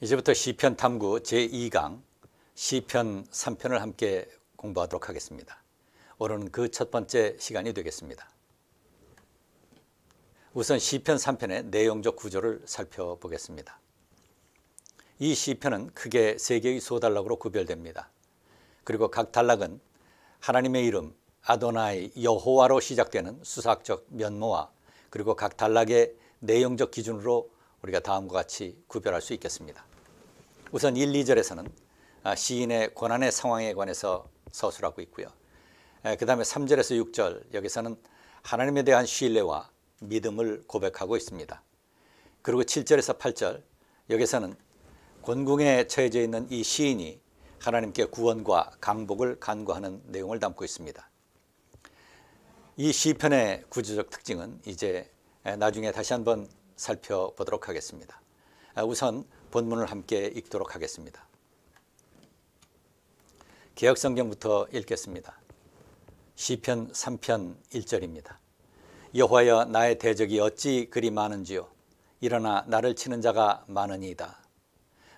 이제부터 시편 탐구 제2강 시편 3편을 함께 공부하도록 하겠습니다. 오늘은 그 첫 번째 시간이 되겠습니다. 우선 시편 3편의 내용적 구조를 살펴보겠습니다. 이 시편은 크게 세 개의 소단락으로 구별됩니다. 그리고 각 단락은 하나님의 이름 아도나이 여호와로 시작되는 수사학적 면모와 그리고 각 단락의 내용적 기준으로 우리가 다음과 같이 구별할 수 있겠습니다. 우선 1, 2절에서는 시인의 고난의 상황에 관해서 서술하고 있고요. 그 다음에 3절에서 6절 여기서는 하나님에 대한 신뢰와 믿음을 고백하고 있습니다. 그리고 7절에서 8절 여기서는 곤궁에 처해져 있는 이 시인이 하나님께 구원과 강복을 간구하는 내용을 담고 있습니다. 이 시편의 구조적 특징은 이제 나중에 다시 한번 살펴보도록 하겠습니다. 우선 본문을 함께 읽도록 하겠습니다. 개역성경부터 읽겠습니다. 시편 3편 1절입니다. 여호와여 나의 대적이 어찌 그리 많은지요. 일어나 나를 치는 자가 많으니이다.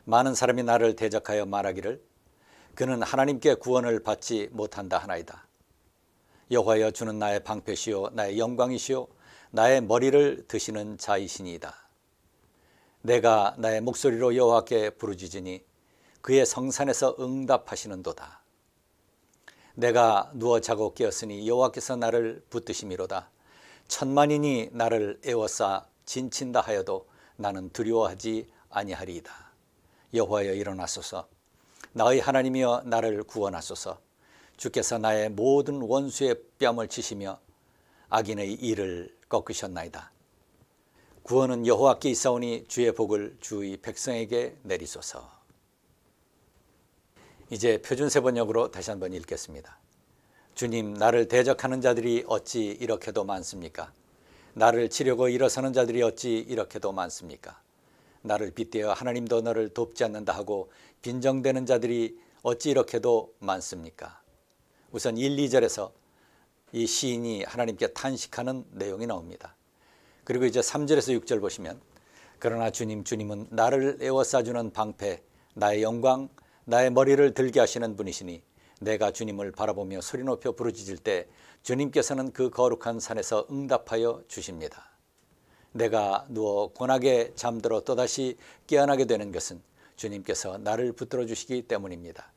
많은 사람이 나를 대적하여 말하기를 그는 하나님께 구원을 받지 못한다 하나이다. 여호와여 주는 나의 방패시요 나의 영광이시요 나의 머리를 드시는 자이시니이다. 내가 나의 목소리로 여호와께 부르짖으니 그의 성산에서 응답하시는도다. 내가 누워 자고 깨었으니 여호와께서 나를 붙드심이로다. 천만인이 나를 에워싸 진친다 하여도 나는 두려워하지 아니하리이다. 여호와여 일어나소서. 나의 하나님이여 나를 구원하소서. 주께서 나의 모든 원수의 뺨을 치시며 악인의 이를 꺾으셨나이다. 구원은 여호와께 있사오니 주의 복을 주의 백성에게 내리소서. 이제 표준세번역으로 다시 한번 읽겠습니다. 주님, 나를 대적하는 자들이 어찌 이렇게도 많습니까? 나를 치려고 일어서는 자들이 어찌 이렇게도 많습니까? 나를 빗대어 하나님도 너를 돕지 않는다 하고 빈정대는 자들이 어찌 이렇게도 많습니까? 우선 1, 2절에서 이 시인이 하나님께 탄식하는 내용이 나옵니다. 그리고 이제 3절에서 6절 보시면 그러나 주님은 나를 에워싸주는 방패, 나의 영광, 나의 머리를 들게 하시는 분이시니 내가 주님을 바라보며 소리 높여 부르짖을 때 주님께서는 그 거룩한 산에서 응답하여 주십니다. 내가 누워 고나게 잠들어 또다시 깨어나게 되는 것은 주님께서 나를 붙들어 주시기 때문입니다.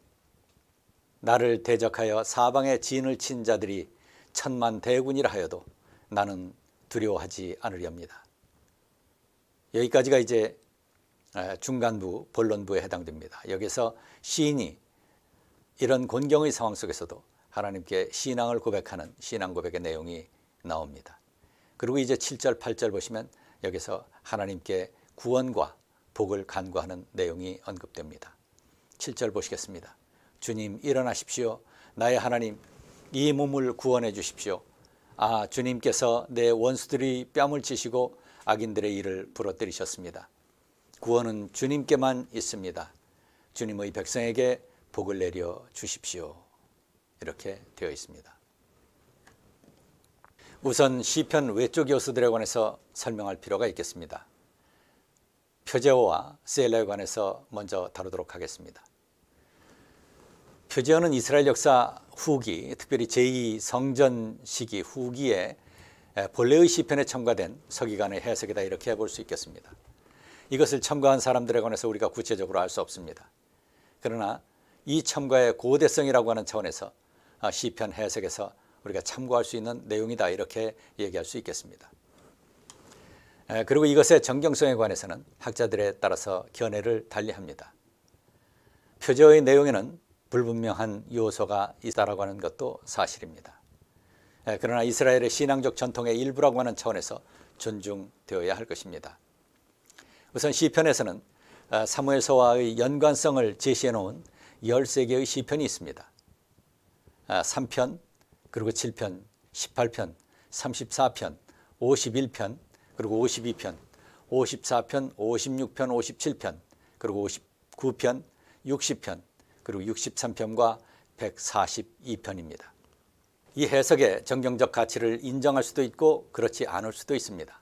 나를 대적하여 사방에 진을 친 자들이 천만 대군이라 하여도 나는 두려워하지 않으렵니다. 여기까지가 이제 중간부, 본론부에 해당됩니다. 여기서 시인이 이런 곤경의 상황 속에서도 하나님께 신앙을 고백하는 신앙 고백의 내용이 나옵니다. 그리고 이제 7절, 8절 보시면 여기서 하나님께 구원과 복을 간구하는 내용이 언급됩니다. 7절 보시겠습니다. 주님 일어나십시오. 나의 하나님 이 몸을 구원해 주십시오. 주님께서 내 원수들이 뺨을 치시고 악인들의 일을 부러뜨리셨습니다. 구원은 주님께만 있습니다. 주님의 백성에게 복을 내려 주십시오. 이렇게 되어 있습니다. 우선 시편 외적 요소들에 관해서 설명할 필요가 있겠습니다. 표제어와 셀라에 관해서 먼저 다루도록 하겠습니다. 표제어는 이스라엘 역사 후기, 특별히 제2성전 시기 후기에 본래의 시편에 첨가된 서기관의 해석이다 이렇게 볼 수 있겠습니다. 이것을 첨가한 사람들에 관해서 우리가 구체적으로 알 수 없습니다. 그러나 이 첨가의 고대성이라고 하는 차원에서 시편 해석에서 우리가 참고할 수 있는 내용이다 이렇게 얘기할 수 있겠습니다. 그리고 이것의 정경성에 관해서는 학자들에 따라서 견해를 달리합니다. 표제어의 내용에는 불분명한 요소가 있다라고 하는 것도 사실입니다. 그러나 이스라엘의 신앙적 전통의 일부라고 하는 차원에서 존중되어야 할 것입니다. 우선 시편에서는 사무엘서와의 연관성을 제시해 놓은 13개의 시편이 있습니다. 3편, 그리고 7편, 18편, 34편, 51편, 그리고 52편, 54편, 56편, 57편, 그리고 59편, 60편, 그리고 63편과 142편입니다. 이 해석의 정경적 가치를 인정할 수도 있고 그렇지 않을 수도 있습니다.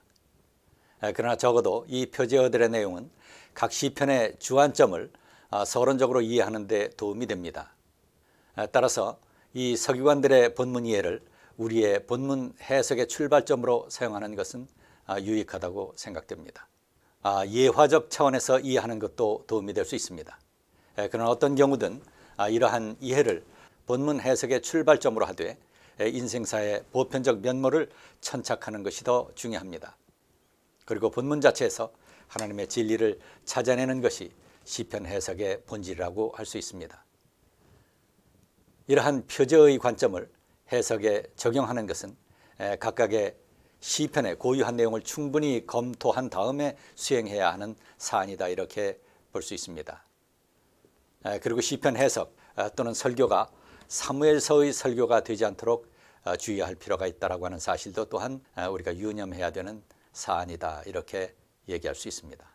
그러나 적어도 이 표제어들의 내용은 각 시편의 주안점을 서론적으로 이해하는 데 도움이 됩니다. 따라서 이 서기관들의 본문 이해를 우리의 본문 해석의 출발점으로 사용하는 것은 유익하다고 생각됩니다. 예화적 차원에서 이해하는 것도 도움이 될 수 있습니다. 그러나 어떤 경우든 이러한 이해를 본문 해석의 출발점으로 하되 인생사의 보편적 면모를 천착하는 것이 더 중요합니다. 그리고 본문 자체에서 하나님의 진리를 찾아내는 것이 시편 해석의 본질이라고 할 수 있습니다. 이러한 표제의 관점을 해석에 적용하는 것은 각각의 시편의 고유한 내용을 충분히 검토한 다음에 수행해야 하는 사안이다, 이렇게 볼 수 있습니다. 그리고 시편 해석 또는 설교가 사무엘서의 설교가 되지 않도록 주의할 필요가 있다고 하는 사실도 또한 우리가 유념해야 되는 사안이다, 이렇게 얘기할 수 있습니다.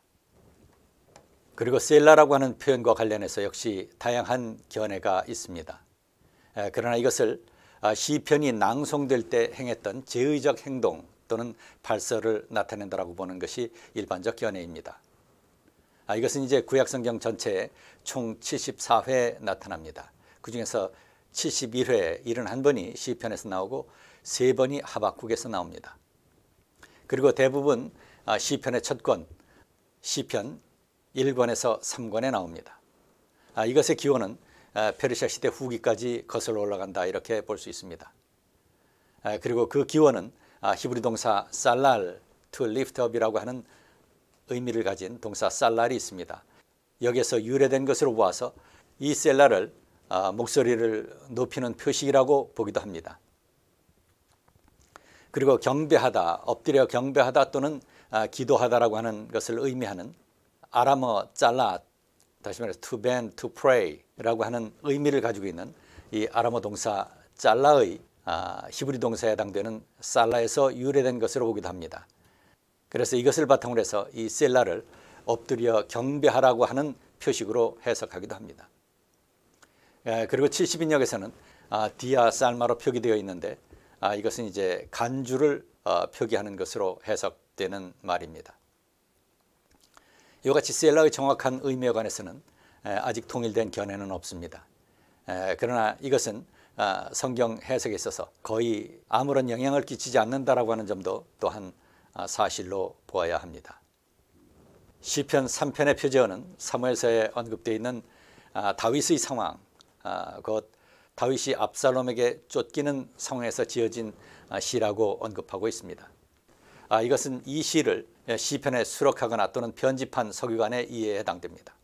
그리고 셀라라고 하는 표현과 관련해서 역시 다양한 견해가 있습니다. 그러나 이것을 시편이 낭송될 때 행했던 제의적 행동 또는 발설을 나타낸다라고 보는 것이 일반적 견해입니다. 이것은 이제 구약성경 전체에 총 74회 나타납니다. 그 중에서 71회 71번이 시편에서 나오고 3번이 하박국에서 나옵니다. 그리고 대부분 시편의 첫 권, 시편 1권에서 3권에 나옵니다. 이것의 기원은 페르시아 시대 후기까지 거슬러 올라간다, 이렇게 볼 수 있습니다. 그리고 그 기원은 히브리 동사 살랄, to lift up이라고 하는 의미를 가진 동사 살랄이 있습니다. 여기에서 유래된 것으로 보아서 이 셀라를 목소리를 높이는 표식이라고 보기도 합니다. 그리고 경배하다, 엎드려 경배하다 또는 기도하다라고 하는 것을 의미하는 아람어 짤라, 다시 말해서 to bend, to pray라고 하는 의미를 가지고 있는 이 아람어 동사 짤라의 히브리 동사에 해당되는 살라에서 유래된 것으로 보기도 합니다. 그래서 이것을 바탕으로 해서 이 셀라를 엎드려 경배하라고 하는 표식으로 해석하기도 합니다. 그리고 70인역에서는 디아 살마로 표기되어 있는데 이것은 이제 간주를 표기하는 것으로 해석되는 말입니다. 이와 같이 셀라의 정확한 의미에 관해서는 아직 통일된 견해는 없습니다. 그러나 이것은 성경 해석에 있어서 거의 아무런 영향을 끼치지 않는다라고 하는 점도 또한 사실로 보아야 합니다. 시편 3편의 표제어는 사무엘서에 언급되어 있는 다윗의 상황, 곧 다윗이 압살롬에게 쫓기는 상황에서 지어진 시라고 언급하고 있습니다. 이것은 이 시를 시편에 수록하거나 또는 편집한 서기관의 이해에 해당됩니다.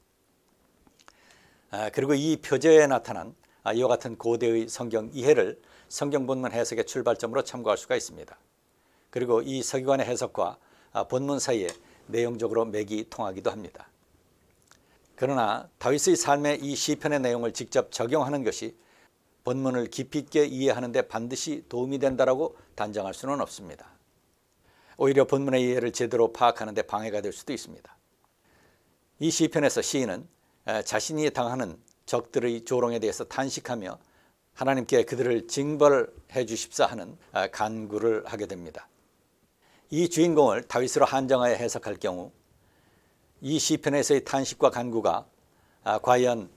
그리고 이 표제에 나타난 이와 같은 고대의 성경 이해를 성경 본문 해석의 출발점으로 참고할 수가 있습니다. 그리고 이 서기관의 해석과 본문 사이에 내용적으로 맥이 통하기도 합니다. 그러나 다윗의 삶의 이 시편의 내용을 직접 적용하는 것이 본문을 깊이 있게 이해하는 데 반드시 도움이 된다라고 단정할 수는 없습니다. 오히려 본문의 이해를 제대로 파악하는 데 방해가 될 수도 있습니다. 이 시편에서 시인은 자신이 당하는 적들의 조롱에 대해서 탄식하며 하나님께 그들을 징벌해 주십사 하는 간구를 하게 됩니다. 이 주인공을 다윗으로 한정하여 해석할 경우 이 시편에서의 탄식과 간구가 과연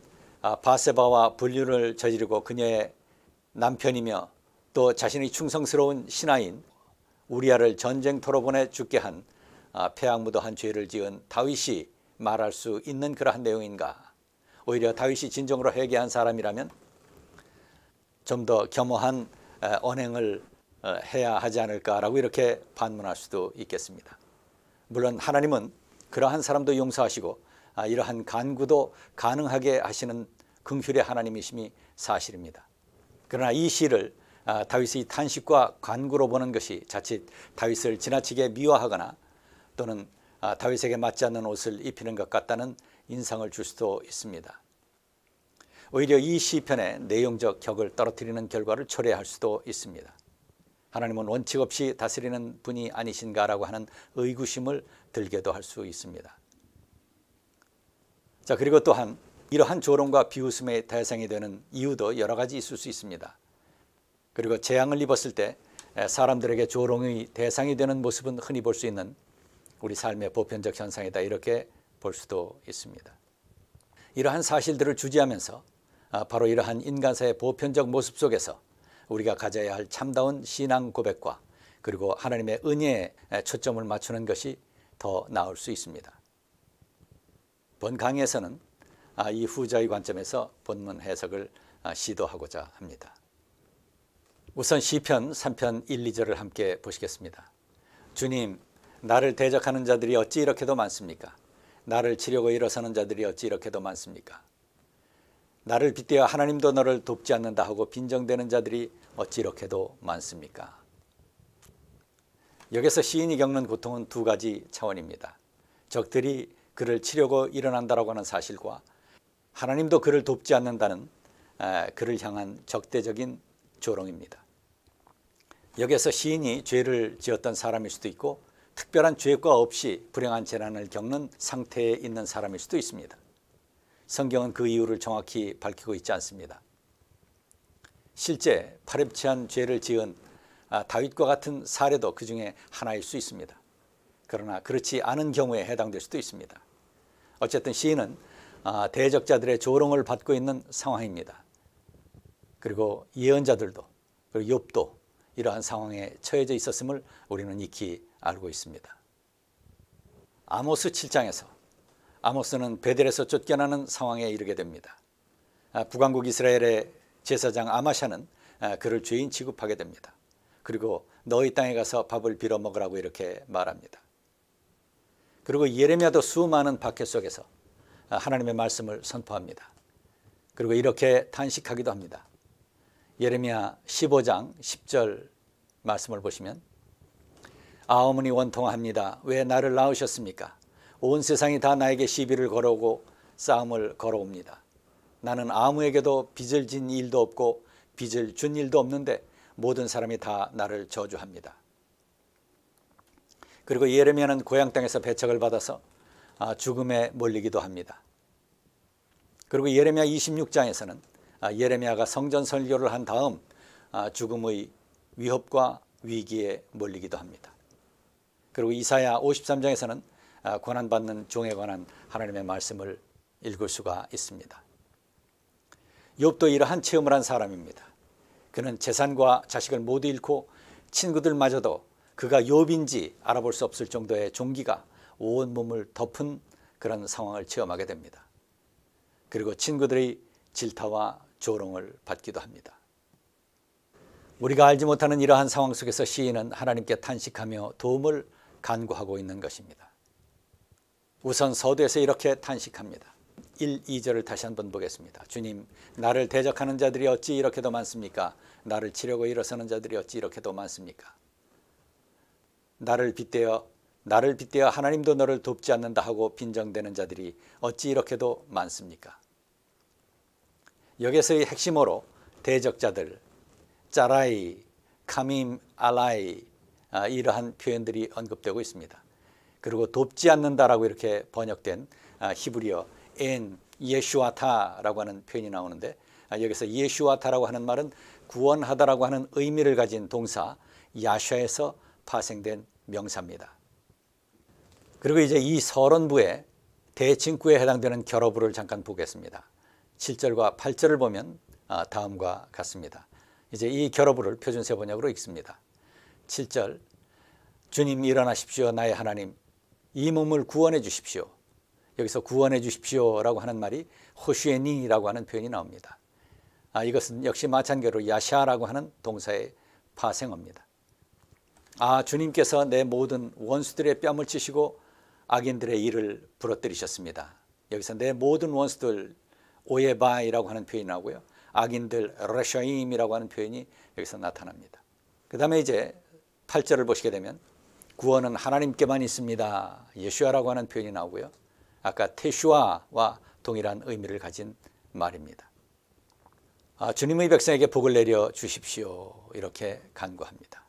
바세바와 불륜을 저지르고 그녀의 남편이며 또 자신의 충성스러운 신하인 우리아를 전쟁터로 보내 죽게 한 패악무도한 죄를 지은 다윗이 말할 수 있는 그러한 내용인가? 오히려 다윗이 진정으로 회개한 사람이라면 좀 더 겸허한 언행을 해야 하지 않을까라고 이렇게 반문할 수도 있겠습니다. 물론 하나님은 그러한 사람도 용서하시고 이러한 간구도 가능하게 하시는 긍휼의 하나님이심이 사실입니다. 그러나 이 시를 다윗의 탄식과 간구로 보는 것이 자칫 다윗을 지나치게 미워하거나 또는 다윗에게 맞지 않는 옷을 입히는 것 같다는 인상을 줄 수도 있습니다. 오히려 이 시편의 내용적 격을 떨어뜨리는 결과를 초래할 수도 있습니다. 하나님은 원칙 없이 다스리는 분이 아니신가라고 하는 의구심을 들게도 할 수 있습니다. 자, 그리고 또한 이러한 조롱과 비웃음의 대상이 되는 이유도 여러 가지 있을 수 있습니다. 그리고 재앙을 입었을 때 사람들에게 조롱의 대상이 되는 모습은 흔히 볼 수 있는 우리 삶의 보편적 현상이다 이렇게 볼 수도 있습니다. 이러한 사실들을 주지하면서 바로 이러한 인간사의 보편적 모습 속에서 우리가 가져야 할 참다운 신앙 고백과 그리고 하나님의 은혜에 초점을 맞추는 것이 더 나을 수 있습니다. 본 강의에서는 이 후자의 관점에서 본문 해석을 시도하고자 합니다. 우선 시편 3편 1, 2절을 함께 보시겠습니다. 주님, 나를 대적하는 자들이 어찌 이렇게도 많습니까? 나를 치려고 일어서는 자들이 어찌 이렇게도 많습니까? 나를 빗대어 하나님도 너를 돕지 않는다 하고 빈정대는 자들이 어찌 이렇게도 많습니까? 여기서 시인이 겪는 고통은 두 가지 차원입니다. 적들이 그를 치려고 일어난다라고 하는 사실과 하나님도 그를 돕지 않는다는 그를 향한 적대적인 조롱입니다. 여기서 시인이 죄를 지었던 사람일 수도 있고 특별한 죄과 없이 불행한 재난을 겪는 상태에 있는 사람일 수도 있습니다. 성경은 그 이유를 정확히 밝히고 있지 않습니다. 실제 파렴치한 죄를 지은 다윗과 같은 사례도 그 중에 하나일 수 있습니다. 그러나 그렇지 않은 경우에 해당될 수도 있습니다. 어쨌든 시인은 대적자들의 조롱을 받고 있는 상황입니다. 그리고 예언자들도 그리고 욥도 이러한 상황에 처해져 있었음을 우리는 익히 알고 있습니다. 아모스 7장에서 아모스는 베델에서 쫓겨나는 상황에 이르게 됩니다. 북왕국 이스라엘의 제사장 아마샤는 그를 죄인 취급하게 됩니다. 그리고 너희 땅에 가서 밥을 빌어 먹으라고 이렇게 말합니다. 그리고 예레미야도 수많은 박해 속에서 하나님의 말씀을 선포합니다. 그리고 이렇게 탄식하기도 합니다. 예레미야 15장 10절 말씀을 보시면 어머니 원통합니다. 왜 나를 낳으셨습니까? 온 세상이 다 나에게 시비를 걸어오고 싸움을 걸어옵니다. 나는 아무에게도 빚을 진 일도 없고 빚을 준 일도 없는데 모든 사람이 다 나를 저주합니다. 그리고 예레미야는 고향 땅에서 배척을 받아서 죽음에 몰리기도 합니다. 그리고 예레미야 26장에서는 예레미야가 성전 설교를 한 다음 죽음의 위협과 위기에 몰리기도 합니다. 그리고 이사야 53장에서는 고난받는 종에 관한 하나님의 말씀을 읽을 수가 있습니다. 욥도 이러한 체험을 한 사람입니다. 그는 재산과 자식을 모두 잃고 친구들마저도 그가 욥인지 알아볼 수 없을 정도의 종기가 온 몸을 덮은 그런 상황을 체험하게 됩니다. 그리고 친구들의 질타와 조롱을 받기도 합니다. 우리가 알지 못하는 이러한 상황 속에서 시인은 하나님께 탄식하며 도움을 간구하고 있는 것입니다. 우선 서두에서 이렇게 탄식합니다. 1, 2절을 다시 한번 보겠습니다. 주님, 나를 대적하는 자들이 어찌 이렇게도 많습니까? 나를 치려고 일어서는 자들이 어찌 이렇게도 많습니까? 나를 빗대어 하나님도 너를 돕지 않는다 하고 빈정대는 자들이 어찌 이렇게도 많습니까? 여기서의 핵심어로 대적자들, 짜라이, 카밈, 알라이 이러한 표현들이 언급되고 있습니다. 그리고 돕지 않는다라고 이렇게 번역된 히브리어 엔 예슈아타라고 하는 표현이 나오는데 여기서 예슈아타라고 하는 말은 구원하다라고 하는 의미를 가진 동사 야샤에서 파생된 명사입니다. 그리고 이제 이 서론부의 대칭구에 해당되는 결어부를 잠깐 보겠습니다. 7절과 8절을 보면 다음과 같습니다. 이제 이 결어부를 표준세 번역으로 읽습니다. 7절, 주님 일어나십시오. 나의 하나님, 이 몸을 구원해 주십시오. 여기서 구원해 주십시오라고 하는 말이 호슈에니라고 하는 표현이 나옵니다. 이것은 역시 마찬가지로 야샤라고 하는 동사의 파생어입니다. 주님께서 내 모든 원수들의 뺨을 치시고 악인들의 일을 부러뜨리셨습니다. 여기서 내 모든 원수들 오예바이라고 하는 표현이 나오고요. 악인들 레샤임이라고 하는 표현이 여기서 나타납니다. 그 다음에 이제 8절을 보시게 되면 구원은 하나님께만 있습니다. 예슈아라고 하는 표현이 나오고요. 아까 테슈아와 동일한 의미를 가진 말입니다. 주님의 백성에게 복을 내려 주십시오. 이렇게 간구합니다.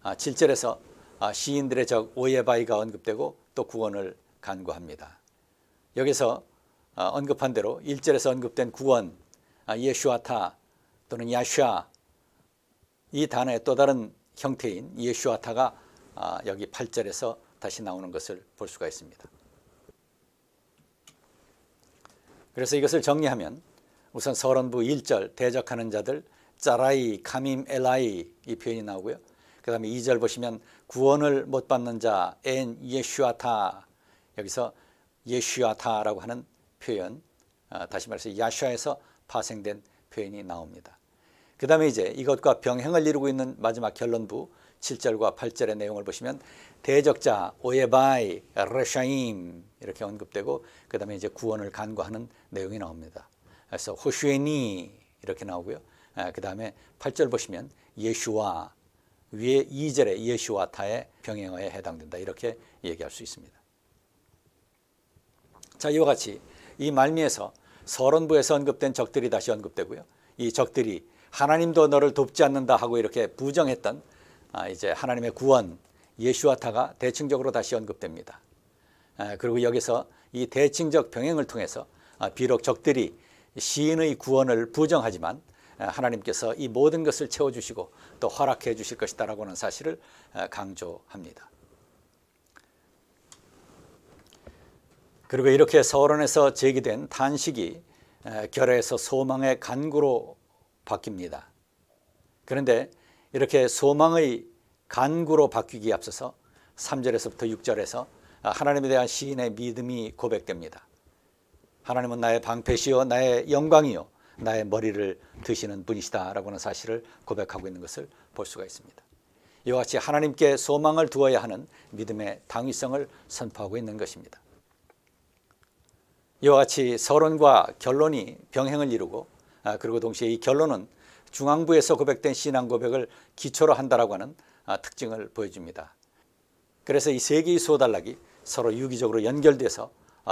7절에서 시인들의 적 오예바이가 언급되고 또 구원을 간구합니다. 여기서 언급한 대로 1절에서 언급된 구원, 예슈아타 또는 야샤, 이 단어의 또 다른 형태인 예슈아타가 여기 8절에서 다시 나오는 것을 볼 수가 있습니다. 그래서 이것을 정리하면 우선 서론부 1절 대적하는 자들 짜라이 카밈 엘라이 이 표현이 나오고요. 그 다음에 2절 보시면 구원을 못 받는 자 엔 예슈아타, 여기서 예슈아타라고 하는 표현, 다시 말해서 야슈아에서 파생된 표현이 나옵니다. 그 다음에 이제 이것과 병행을 이루고 있는 마지막 결론부 7절과 8절의 내용을 보시면 대적자 오예바이 레샤임 이렇게 언급되고, 그 다음에 이제 구원을 간구하는 내용이 나옵니다. 그래서 호슈에니 이렇게 나오고요. 그 다음에 8절 보시면 예슈아, 위에 2절의 예슈아타의 병행어에 해당된다 이렇게 얘기할 수 있습니다. 자, 이와 같이 이 말미에서 서론부에서 언급된 적들이 다시 언급되고요. 이 적들이 하나님도 너를 돕지 않는다 하고 이렇게 부정했던 이제 하나님의 구원 예슈아타가 대칭적으로 다시 언급됩니다. 그리고 여기서 이 대칭적 병행을 통해서 비록 적들이 시인의 구원을 부정하지만 하나님께서 이 모든 것을 채워주시고 또 허락해 주실 것이다라고 하는 사실을 강조합니다. 그리고 이렇게 서론에서 제기된 탄식이 결에서 소망의 간구로 바뀝니다. 그런데 이렇게 소망의 간구로 바뀌기에 앞서서 3절에서부터 6절에서 하나님에 대한 시인의 믿음이 고백됩니다. 하나님은 나의 방패시요 나의 영광이요 나의 머리를 드시는 분이시다 라고 하는 사실을 고백하고 있는 것을 볼 수가 있습니다. 이와 같이 하나님께 소망을 두어야 하는 믿음의 당위성을 선포하고 있는 것입니다. 이와 같이 서론과 결론이 병행을 이루고, 그리고 동시에 이 결론은 중앙부에서 고백된 신앙 고백을 기초로 한다라고 하는 특징을 보여줍니다. 그래서 이 세 개의 수호단락이 서로 유기적으로 연결돼서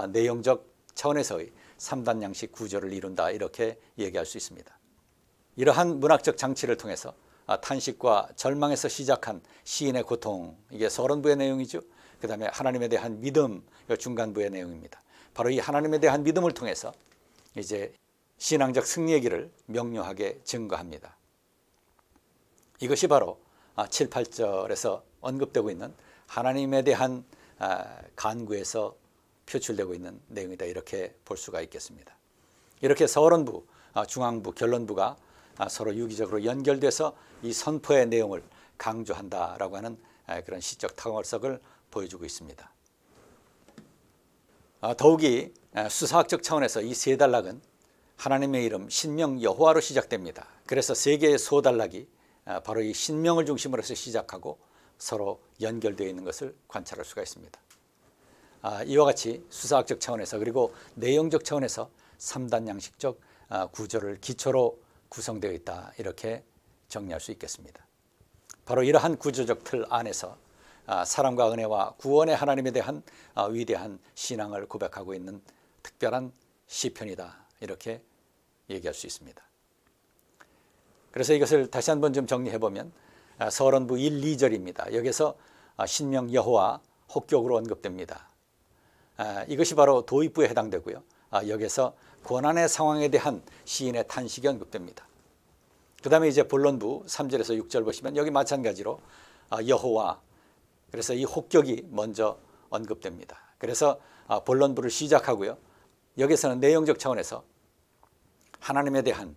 내용적 차원에서의 3단 양식 구조를 이룬다 이렇게 얘기할 수 있습니다. 이러한 문학적 장치를 통해서 탄식과 절망에서 시작한 시인의 고통, 이게 서론부의 내용이죠. 그 다음에 하나님에 대한 믿음, 중간부의 내용입니다. 바로 이 하나님에 대한 믿음을 통해서 이제 신앙적 승리의 길을 명료하게 증거합니다. 이것이 바로 7, 8절에서 언급되고 있는 하나님에 대한 간구에서 표출되고 있는 내용이다 이렇게 볼 수가 있겠습니다. 이렇게 서론부, 중앙부, 결론부가 서로 유기적으로 연결돼서 이 선포의 내용을 강조한다라고 하는 그런 시적 탁월성을 보여주고 있습니다. 더욱이 수사학적 차원에서 이 세 단락은 하나님의 이름 신명 여호와로 시작됩니다. 그래서 세 개의 소단락이 바로 이 신명을 중심으로 해서 시작하고 서로 연결되어 있는 것을 관찰할 수가 있습니다. 이와 같이 수사학적 차원에서 그리고 내용적 차원에서 3단 양식적 구조를 기초로 구성되어 있다 이렇게 정리할 수 있겠습니다. 바로 이러한 구조적 틀 안에서 사랑과 은혜와 구원의 하나님에 대한 위대한 신앙을 고백하고 있는 특별한 시편이다 이렇게 얘기할 수 있습니다. 그래서 이것을 다시 한번 좀 정리해 보면 서론부 1, 2절입니다. 여기서 신명 여호와 혹격으로 언급됩니다. 이것이 바로 도입부에 해당되고요. 여기서 고난의 상황에 대한 시인의 탄식이 언급됩니다. 그 다음에 이제 본론부 3절에서 6절 보시면 여기 마찬가지로 여호와, 그래서 이 혹격이 먼저 언급됩니다. 그래서 본론부를 시작하고요. 여기서는 내용적 차원에서 하나님에 대한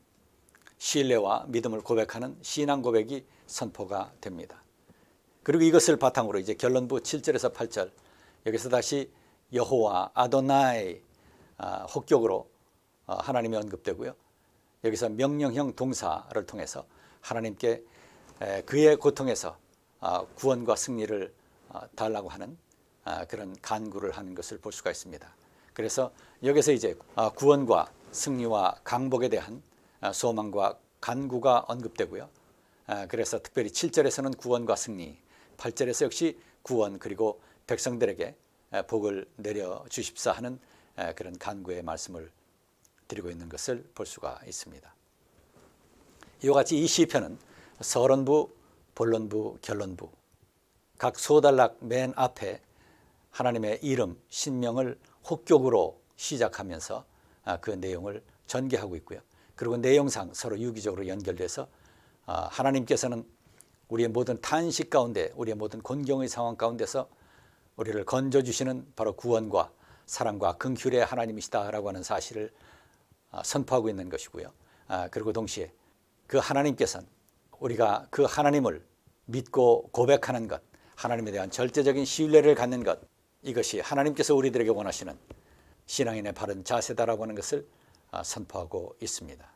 신뢰와 믿음을 고백하는 신앙 고백이 선포가 됩니다. 그리고 이것을 바탕으로 이제 결론부 7절에서 8절 여기서 다시 여호와 아도나이 혹격으로 하나님이 언급되고요. 여기서 명령형 동사를 통해서 하나님께 그의 고통에서 구원과 승리를 달라고 하는 그런 간구를 하는 것을 볼 수가 있습니다. 그래서 여기서 이제 구원과 승리와 강복에 대한 소망과 간구가 언급되고요. 그래서 특별히 7절에서는 구원과 승리, 8절에서 역시 구원 그리고 백성들에게 복을 내려 주십사 하는 그런 간구의 말씀을 드리고 있는 것을 볼 수가 있습니다. 이와 같이 이 시편은 서론부, 본론부, 결론부 각 소단락 맨 앞에 하나님의 이름, 신명을 혹격으로 시작하면서 그 내용을 전개하고 있고요. 그리고 내용상 서로 유기적으로 연결돼서 하나님께서는 우리의 모든 탄식 가운데, 우리의 모든 곤경의 상황 가운데서 우리를 건져주시는 바로 구원과 사랑과 긍휼의 하나님이시다라고 하는 사실을 선포하고 있는 것이고요. 그리고 동시에 그 하나님께서는 우리가 그 하나님을 믿고 고백하는 것, 하나님에 대한 절대적인 신뢰를 갖는 것, 이것이 하나님께서 우리들에게 원하시는 신앙인의 바른 자세다라고 하는 것을 선포하고 있습니다.